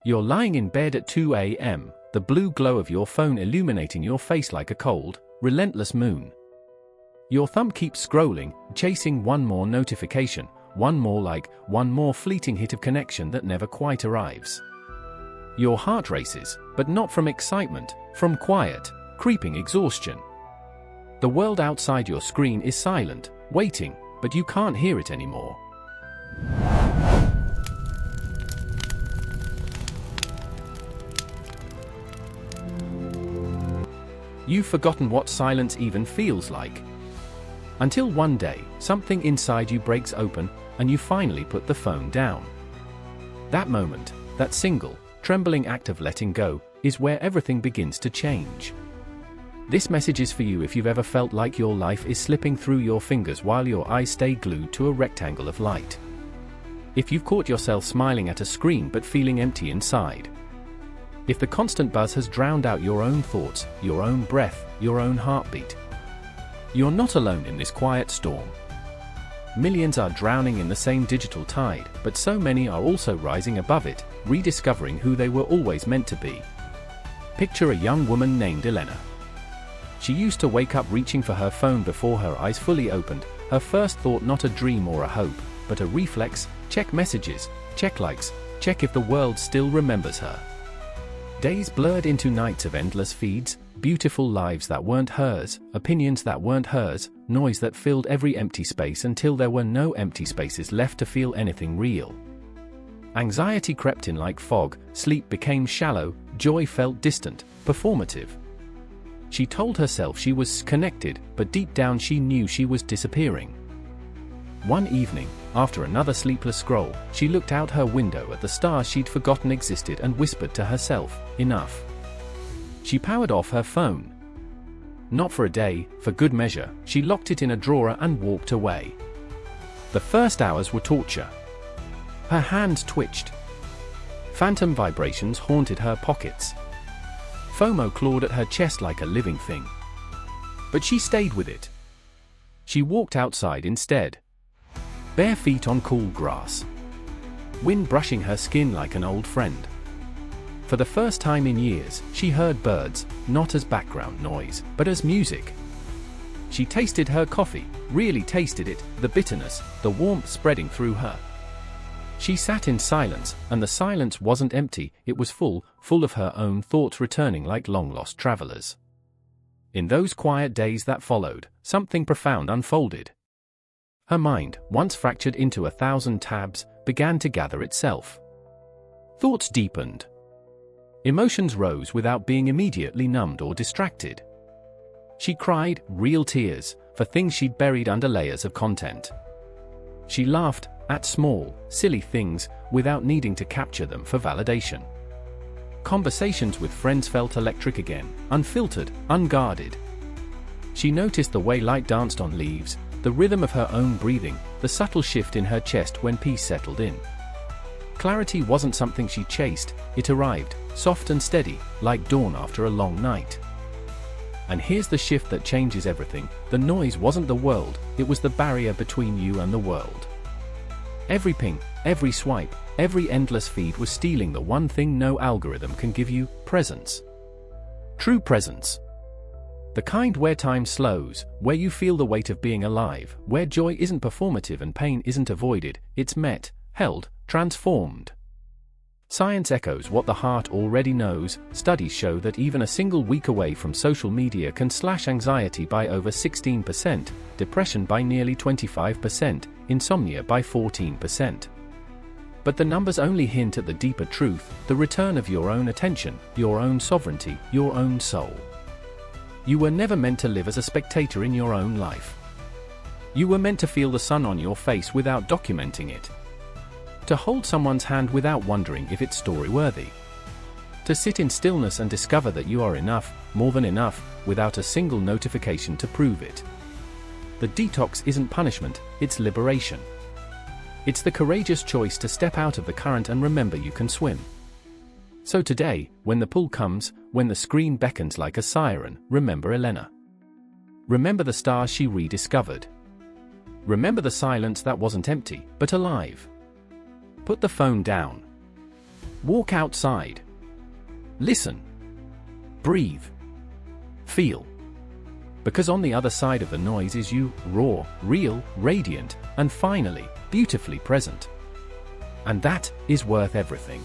You're lying in bed at 2 a.m., the blue glow of your phone illuminating your face like a cold, relentless moon. Your thumb keeps scrolling, chasing one more notification, one more like, one more fleeting hit of connection that never quite arrives. Your heart races, but not from excitement, from quiet, creeping exhaustion. The world outside your screen is silent, waiting, but you can't hear it anymore. You've forgotten what silence even feels like. Until one day, something inside you breaks open, and you finally put the phone down. That moment, that single, trembling act of letting go, is where everything begins to change. This message is for you if you've ever felt like your life is slipping through your fingers while your eyes stay glued to a rectangle of light. If you've caught yourself smiling at a screen but feeling empty inside. If the constant buzz has drowned out your own thoughts, your own breath, your own heartbeat. You're not alone in this quiet storm. Millions are drowning in the same digital tide, but so many are also rising above it, rediscovering who they were always meant to be. Picture a young woman named Elena. She used to wake up reaching for her phone before her eyes fully opened, her first thought not a dream or a hope, but a reflex: check messages, check likes, check if the world still remembers her. Days blurred into nights of endless feeds, beautiful lives that weren't hers, opinions that weren't hers, noise that filled every empty space until there were no empty spaces left to feel anything real. Anxiety crept in like fog, sleep became shallow, joy felt distant, performative. She told herself she was connected, but deep down she knew she was disappearing. One evening, after another sleepless scroll, she looked out her window at the stars she'd forgotten existed and whispered to herself, "Enough." She powered off her phone. Not for a day, for good measure, she locked it in a drawer and walked away. The first hours were torture. Her hands twitched. Phantom vibrations haunted her pockets. FOMO clawed at her chest like a living thing. But she stayed with it. She walked outside instead. Bare feet on cool grass. Wind brushing her skin like an old friend. For the first time in years, she heard birds, not as background noise, but as music. She tasted her coffee, really tasted it, the bitterness, the warmth spreading through her. She sat in silence, and the silence wasn't empty, it was full of her own thoughts returning like long-lost travelers. In those quiet days that followed, something profound unfolded. Her mind, once fractured into 1,000 tabs, began to gather itself. Thoughts deepened. Emotions rose without being immediately numbed or distracted. She cried, real tears, for things she'd buried under layers of content. She laughed at small, silly things, without needing to capture them for validation. Conversations with friends felt electric again, unfiltered, unguarded. She noticed the way light danced on leaves, the rhythm of her own breathing, the subtle shift in her chest when peace settled in. Clarity wasn't something she chased, it arrived, soft and steady, like dawn after a long night. And here's the shift that changes everything: the noise wasn't the world, it was the barrier between you and the world. Every ping, every swipe, every endless feed was stealing the one thing no algorithm can give you: presence. True presence. The kind where time slows, where you feel the weight of being alive, where joy isn't performative and pain isn't avoided, it's met, held, transformed. Science echoes what the heart already knows. Studies show that even a single week away from social media can slash anxiety by over 16%, depression by nearly 25%, insomnia by 14%. But the numbers only hint at the deeper truth: the return of your own attention, your own sovereignty, your own soul. You were never meant to live as a spectator in your own life. You were meant to feel the sun on your face without documenting it. To hold someone's hand without wondering if it's story-worthy. To sit in stillness and discover that you are enough, more than enough, without a single notification to prove it. The detox isn't punishment, it's liberation. It's the courageous choice to step out of the current and remember you can swim. So today, when the pull comes, when the screen beckons like a siren, remember Elena. Remember the stars she rediscovered. Remember the silence that wasn't empty, but alive. Put the phone down. Walk outside. Listen. Breathe. Feel. Because on the other side of the noise is you, raw, real, radiant, and finally, beautifully present. And that is worth everything.